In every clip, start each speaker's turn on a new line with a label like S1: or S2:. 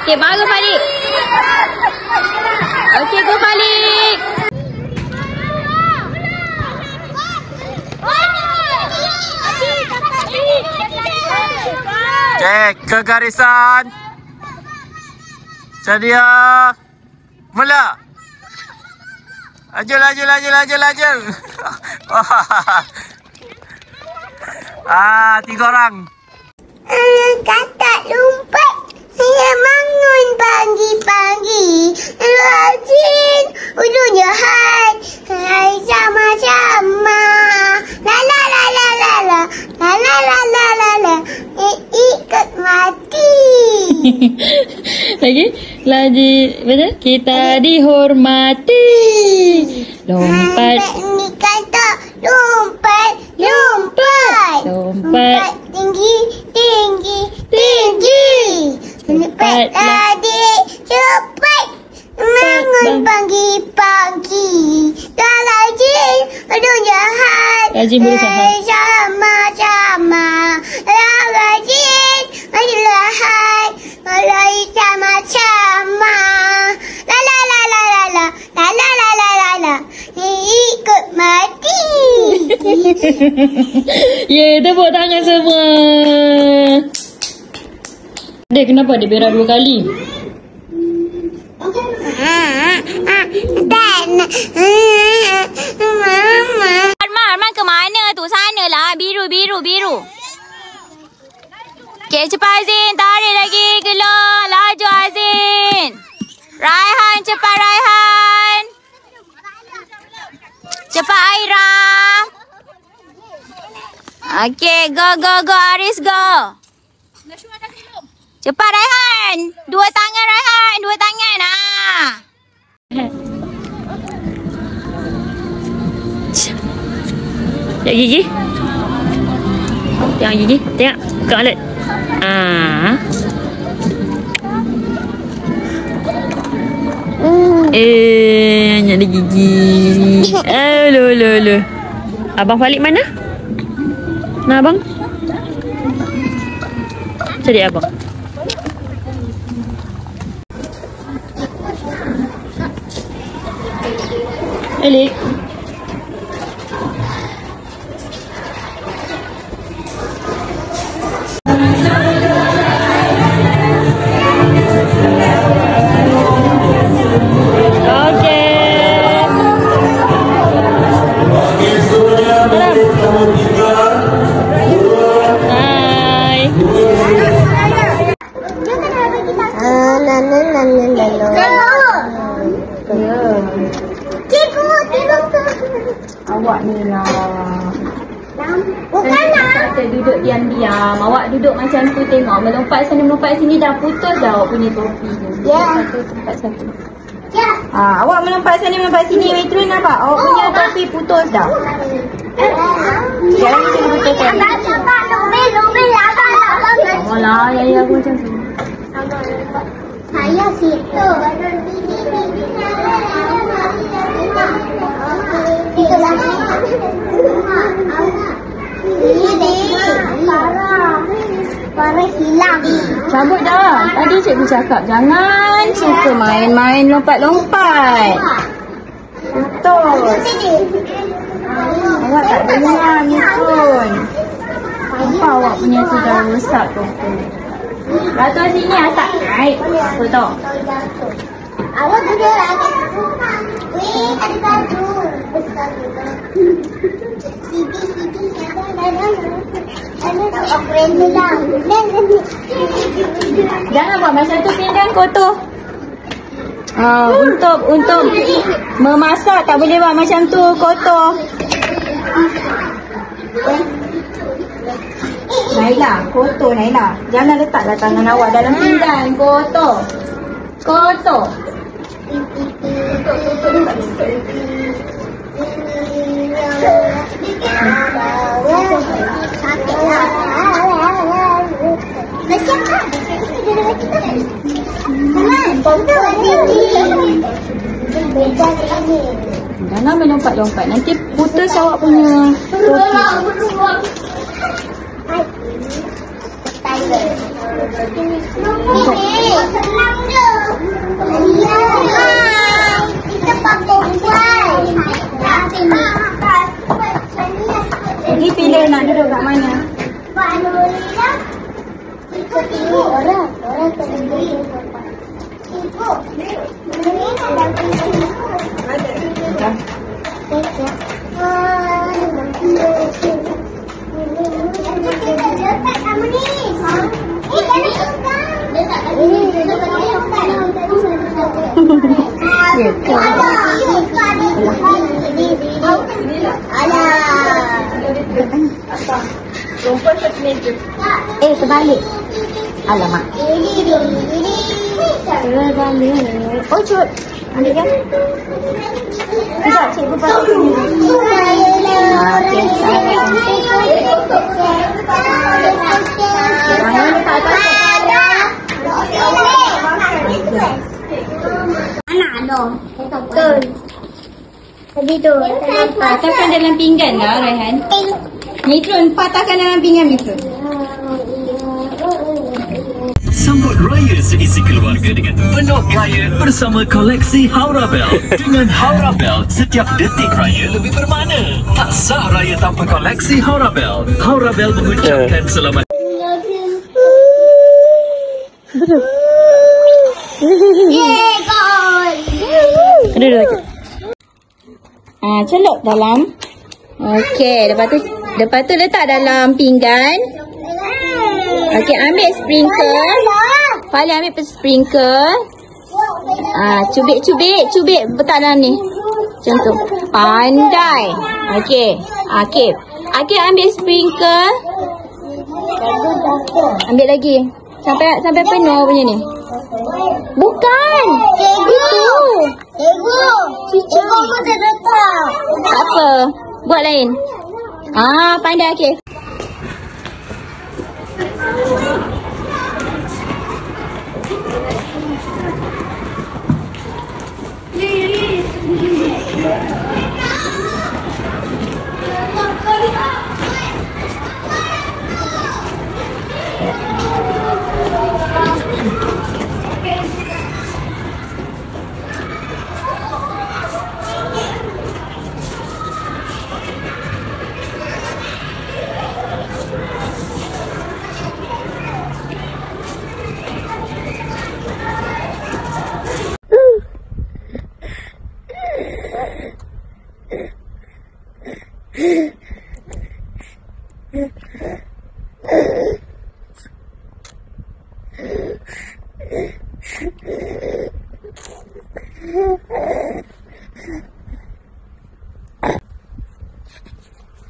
S1: Okay, baru balik. Okay, go balik.
S2: Cek ke garisan. Sedia. Mula. Ajul. Tiga orang.
S3: Kakak lumpet. Saya bangun pagi-pagi. Rajin. Ujungnya hai. Hai sama-sama. La la la la la la. La la la la la la. Ikut mati.
S1: Lagi. Betul? Kita dihormati. Lompat.
S3: Ini kata lompat. Lompat tinggi. Cepat adik, cepat bangun pagi-pagi. Dah rajin, aduh jahat.
S1: Rajin berusaha.
S3: Sama-sama. Dah rajin, aduh jahat. Mulai sama-sama. La la la la la la. La la la la la la. Ikut mati.
S1: Tepuk tangan semua. Dek, kenapa dia berak 2 kali? Arman ke mana tu? Sana lah. Biru. Okay, cepat Azin. Tarik lagi. Keluar. Laju Azin. Raihan, cepat Raihan. Cepat Aira. Okay, go. Aris, go. Cepat Raihan. 2 tangan Raihan. 2 tangan. Tengok gigi. Tengok. Buka mulut. Hanya ada gigi. Loh. Abang Falik mana? Nah, abang. Cari abang. Elik. Awak ni lah. Kita duduk diam-diam. Awak duduk macam tu tengok. Melompat sana melompat sini dah putus dah awak punya topi tu.
S3: Ya.
S1: Satu.
S3: Ya.
S1: Awak melompat sana melompat sini. Metron nampak? Awak punya topi putus dah. Sekarang kita putus kan? Alah, ya aku macam tu.
S3: Saya situ. Parah hilang.
S1: Cabut dah. Tadi cikgu cakap jangan suka main-main lompat-lompat. Betul. Awak tak dengar ni pun. Nampak awak punya tu dah rosak tu. Ratu sini asap naik. Betul.
S3: Awak duduk lagi. Weh, ada baju.
S1: Jangan buat macam tu, pinggan kotor. Untuk memasak tak boleh buat macam tu, kotor. Naila, kotor Naila. Jangan letaklah tangan awak dalam pinggan, kotor. Jangan melompat-lompat. Nanti putus awak punya topi.
S3: Kita pakai
S1: Jadi pilih nak duduk kat mana?
S3: Ikut tengok orang terdiri. Ikut.
S1: Sebalik. Alamak. Sebalik. Oh, cut. Ambil kan? Sekejap, cikgu pasal. Okey,
S3: Betul. Tadi tu.
S1: patahkan dalam pinggan lah, Raihan. Mitron, patahkan dalam pinggan, Mitron.
S4: Sambut raya seisi keluarga dengan penuh gaya bersama koleksi Haurabel. Dengan Haurabel, setiap detik raya lebih bermakna. Tak sah raya tanpa koleksi Haurabel. Haurabel mengucapkan selamat.
S1: Celup dalam. Okey, lepas tu letak dalam pinggan. Okey, ambil sprinkle. Paling ambil sprinkle. Cubit letak dalam ni. Macam tu. Pandai. Okey. Okey, ambil sprinkle. Ambil lagi. Sampai penuh punya ni. Bukan.
S3: Cikgu macam letak.
S1: Tak apa. Buat lain. Pandai, okey.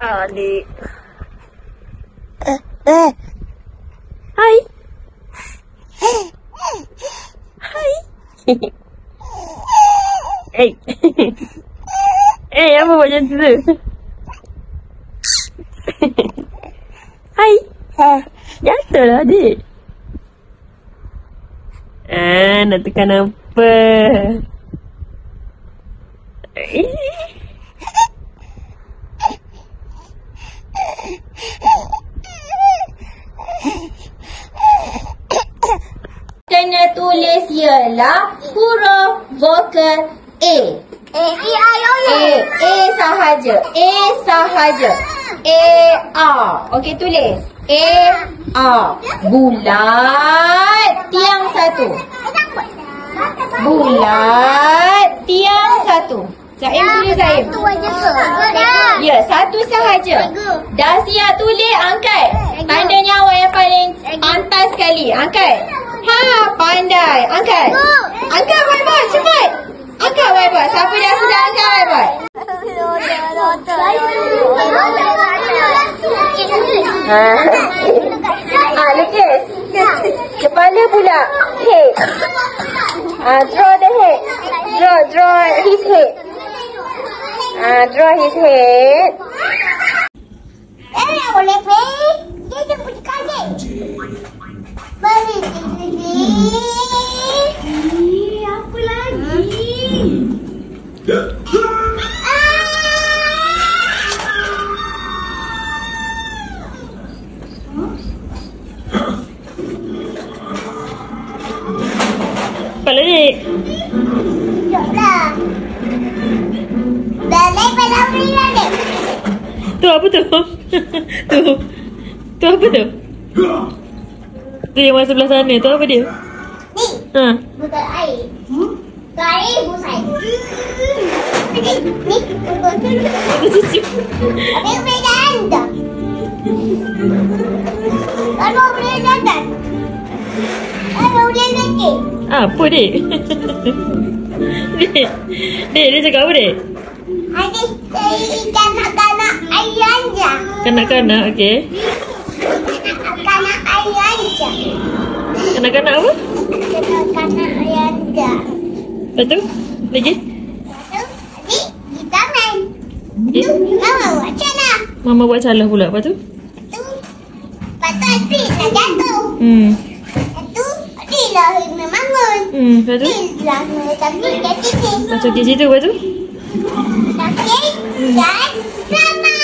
S1: Adik. Hai. Hai. Apa buat macam tu? Hai. Jatuhlah adik. Nak tekan apa? Kena tulis ialah huruf vokal A. A sahaja. A. Okey, tulis. A. Bulat tiang satu. Bulat tiang satu. Zaim tulis Zaim. Ya, satu sahaja. Dah siap tulis, angkat. Tanda nyawa yang paling pantas sekali. Angkat. Pandai. Angkat. Angkat Waibat, cepat. Angkat Waibat. Siapa dah sudah angkat Waibat? Lukis. Kepala pula. Head. Draw the head. Draw his head. Draw his head.
S3: Boleh pergi. Dia jemput kali. Balik. Apa lagi?
S1: Tu apa tu? Tu apa tu? Tu yang masa sebelah sana tu apa dia?
S3: Ni.
S1: Ha.
S3: Botol air. Botol air bus air. Ni. Habis boleh jalan tak? Kalau boleh jalan. Kalau boleh jalan.
S1: Apa dek? Dek, dia cakap apa dek?
S3: Adik, kanak-kanak air anja.
S1: Kanak-kanak, okey.
S3: Kanak-kanak air anja.
S1: Kanak-kanak apa?
S3: Kanak-kanak air anja.
S1: Lepas tu? Lagi?
S3: Adik, kita main.
S1: Eh?
S3: Mama buat salah.
S1: Mama buat salah pula. Lepas tu?
S3: Lepas tu adik dah jatuh. Lepas tu adik dah kena bangun.
S1: Lepas tu?
S3: Adik dah kena sakit kat sini.
S1: Masuk ke situ, lepas tu?
S3: Sakit dan selamat.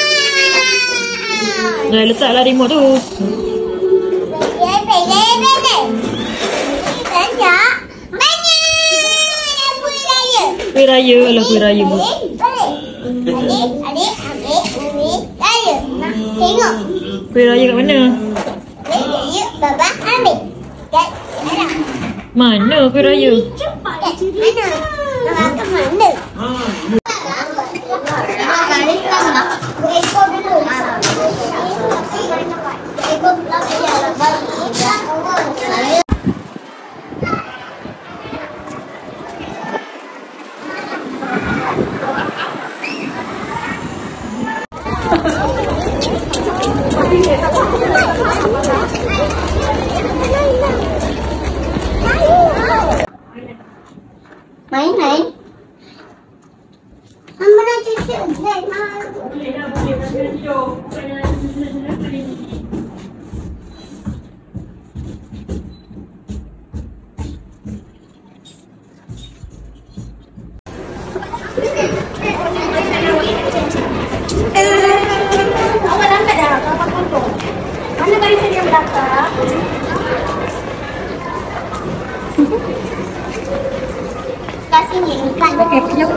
S1: Dah letaklah remote tu.
S3: Banyak. Kuih raya.
S1: Kuih raya. Alah, kuih raya pun.
S3: Adik ambil kuih raya. Nak tengok.
S1: Kuih raya kat mana?
S3: Kuih raya Baba ambil. Kat mana?
S1: Mana kuih raya?
S3: Kat mana? Nak kat mana? Ekor dulu. Ekor belakang. Main. Mama nak cuci beg, Mak. Awak lambat dah. Kakak foto. Mana barisan yang belakang? Kat sini ikan. Okey, kejap.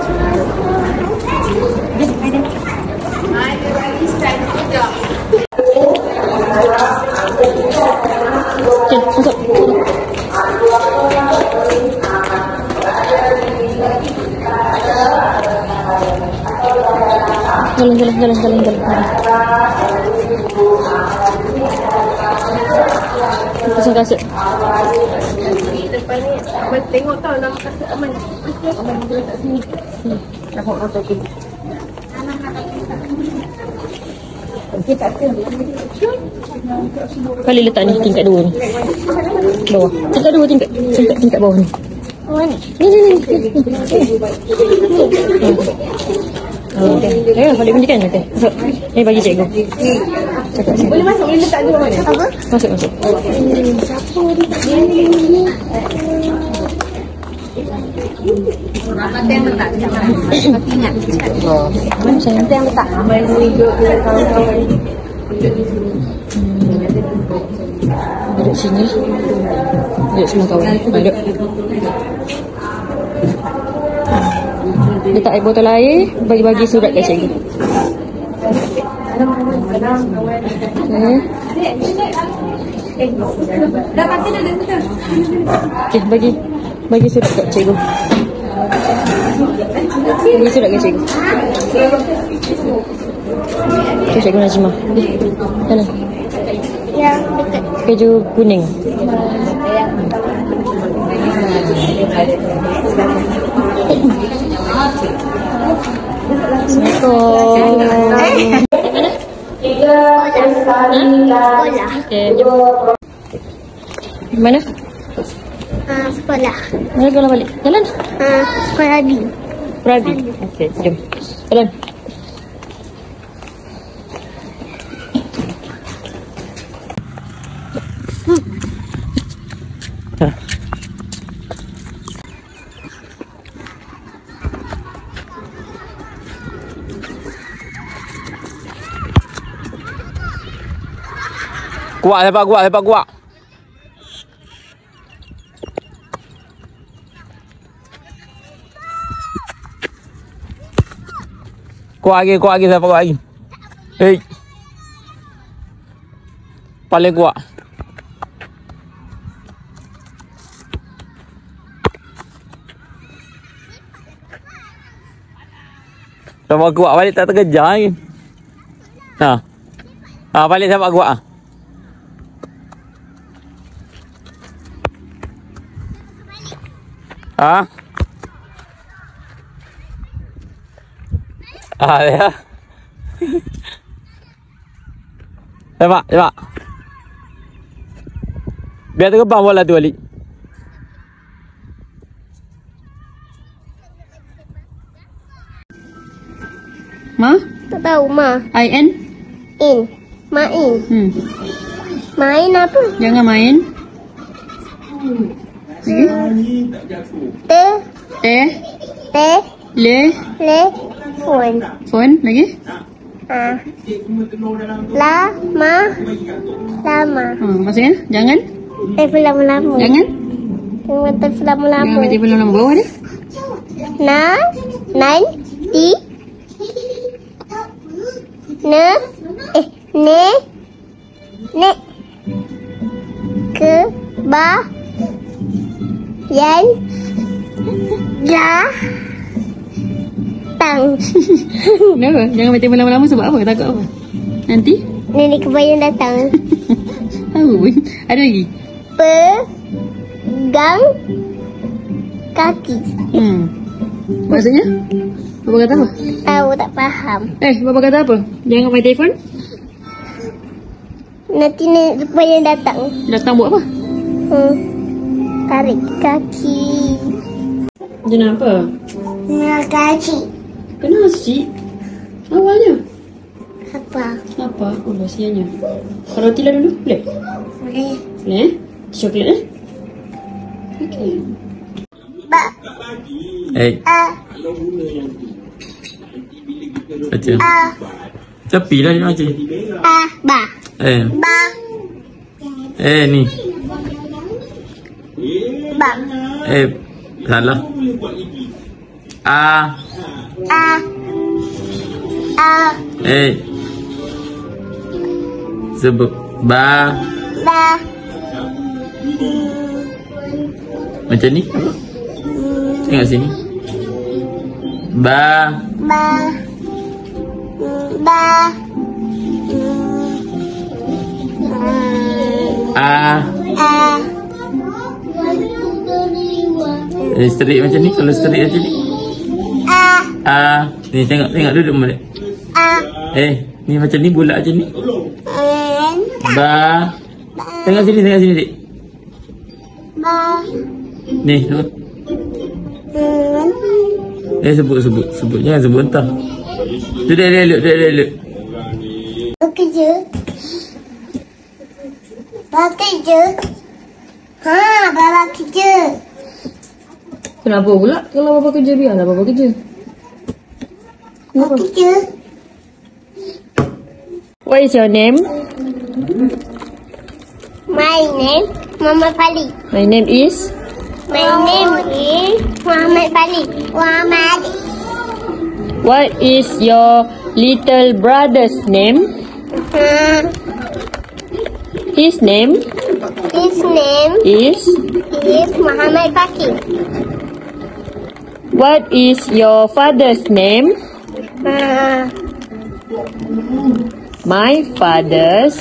S1: Okay, masuk. Jalan. Pasang kasut.
S5: Depan ni, Abang tengok tau nama kasut Aman. Aman boleh letak sini. Nampak foto tu.
S1: Kali letak ni tingkat 2 ni. Bawah. Tingkat bawah ni. Ni. Okay, balik bunyi kan? Okay. Masuk. Ni bagi cikgu. Cakap sini.
S5: Boleh masuk, boleh letak dulu mana?
S3: Apa?
S1: Masuk.
S5: Mata yang letak. Ingat.
S1: Sayang.
S5: Mata yang letak. Main duduk dengan kawan-kawan.
S1: Duduk sini. Duduk semua kawan. Duduk. Letak air botol air, bagi-bagi surat kat cikgu. Okay, bagi surat kat cikgu. Bagi surat kat cikgu. Tu cikgu Najmah. Mana?
S3: Yang dekat.
S1: Keju kuning. Assalamualaikum.
S3: Sekolah.
S1: Okay, jom. Mana?
S3: Sekolah.
S1: Mana sekolah balik? Jalan.
S3: Sekolah B.
S1: Prabi. Okay, jom. Jalan.
S2: Kuat, lepak kuat. Kuat lagi, lepak kuat lagi. Hei. Paling kuat. Sama kuat balik tak terkejar lagi. Balik sama kuat. Ya. Cepat. Biar terbang bola tu balik. Ma?
S3: Tak tahu, Ma.
S2: I-N?
S3: In. Main. Main apa?
S2: Jangan main. Lagi? Le.
S3: Phone.
S2: Phone. Lagi?
S3: Lama.
S2: Maksudnya? Jangan?
S3: Lama-lama.
S2: Jangan?
S3: Jangan lama-lama.
S2: Jangan mati belum bawah dia.
S3: Nanti. Ke ba yan datang.
S2: Kenapa? Jangan mati lama-lama sebab apa? Takut apa? Nanti?
S3: Nenek kebayang datang.
S2: Tahu pun. Ada lagi?
S3: Pegang kaki.
S2: Maksudnya? Bapa kata apa?
S3: Tahu tak faham.
S2: Bapa kata apa? Jangan main telefon?
S3: Nanti nenek kebayang datang.
S2: Datang buat apa?
S3: Tarik kaki.
S2: Kenapa?
S3: Tarik kaki.
S2: Kenapa sih? Awalnya?
S3: Apa?
S2: Oh, rahsianya. Kalau Tila dulu, boleh?
S3: Boleh.
S2: Boleh? Coklat Okey.
S3: Ba.
S2: Baca. Tepi lah dia baca.
S3: Ba. Ba.
S2: Ni.
S3: Ba.
S2: Salah. Sebut ba. Macam ni. Tengok sini. Ba. Straight macam ni. Kalau straight macam ni. Ni tengok duduk balik. Ni macam ni, bulat macam ni. Ba. Tengok sini dik.
S3: Ba.
S2: Ni sebut. Sebut. Jangan sebut entah. Duduk elok.
S3: Bekerja. Baba kerja.
S5: Kenapa pula? Kalau bapa kerja, biarlah bapa kerja.
S3: Baba kerja.
S5: What is your name?
S3: My name Muhammad Fali.
S5: My name is?
S3: My name is Muhammad Fali. Muhammad.
S5: What is your little brother's name? His name
S3: is
S5: is
S3: Muhammad Fakir.
S5: What is your father's name? My father's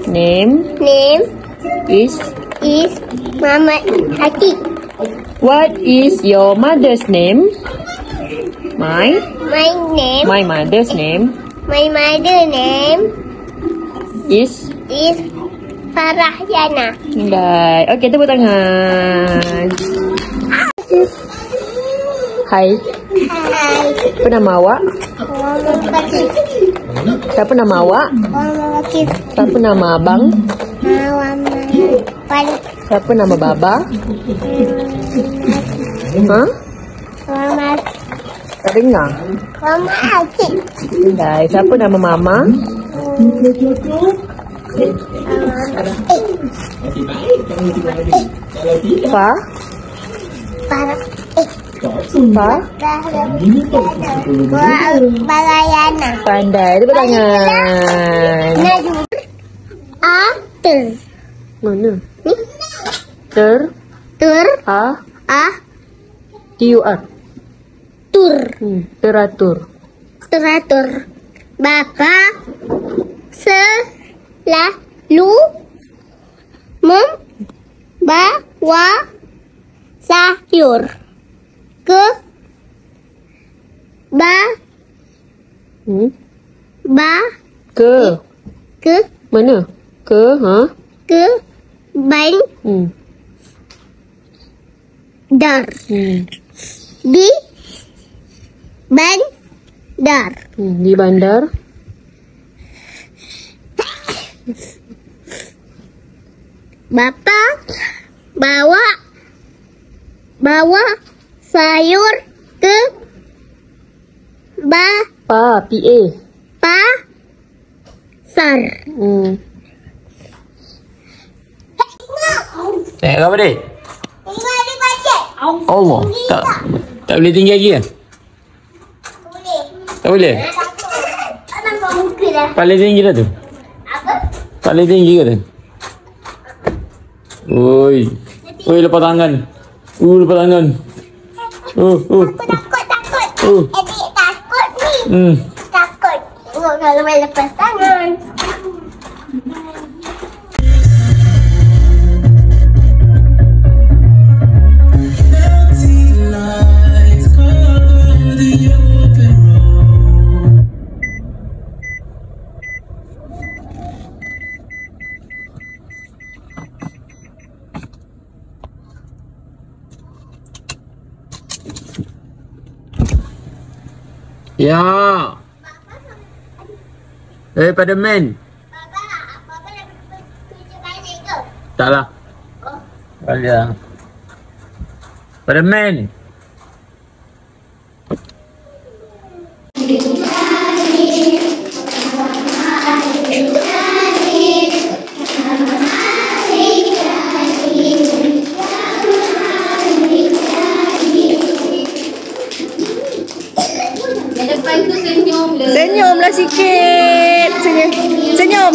S5: name is
S3: Muhammad Hakim.
S5: What is your mother's name? My mother's name
S3: My mother name
S5: is
S3: Farah Yana.
S5: Baik. Okey, tepuk tangan. Hai. Apa nama awak?
S3: Muhammad Fakir.
S5: Siapa nama awak?
S3: Muhammad Fakir.
S5: Siapa nama abang?
S3: Muhammad Fali.
S5: Siapa nama baba?
S3: Muhammad.
S5: Tak dengar.
S3: Muhammad Hakim.
S5: Baik. Siapa nama mama? Fa?
S3: Farah. Barayana.
S5: Pandai. Tepuk tangan.
S3: Ter.
S5: Mana?
S3: Ni.
S5: Ter.
S3: Tur.
S5: T-U-R.
S3: Tur.
S5: Teratur.
S3: Teratur. Bapa selalu membawa sayur ke
S5: Ke mana? Ke
S3: bandar. Di bandar.
S5: Di bandar.
S3: Bapa bawa sayur ke pasar.
S2: Tengok apa dek?
S3: Tinggal di bajet.
S2: Allah. Tak boleh tinggi lagi kan?
S3: Boleh.
S2: Tak boleh?
S3: Tak nampak muka dah.
S2: Paling tinggi dah tu?
S3: Apa?
S2: Paling tinggi ke tu? Oi. Oi, lepas tangan. Lepas tangan.
S3: Takut. Adik takut ni. Takut. Tengok kalau main lepas tangan.
S2: Ya. Pada man.
S3: Bapa nak kerja balik ke?
S2: Tak lah. Balik lah. Pada man.
S5: Senyumlah sikit. Senyum.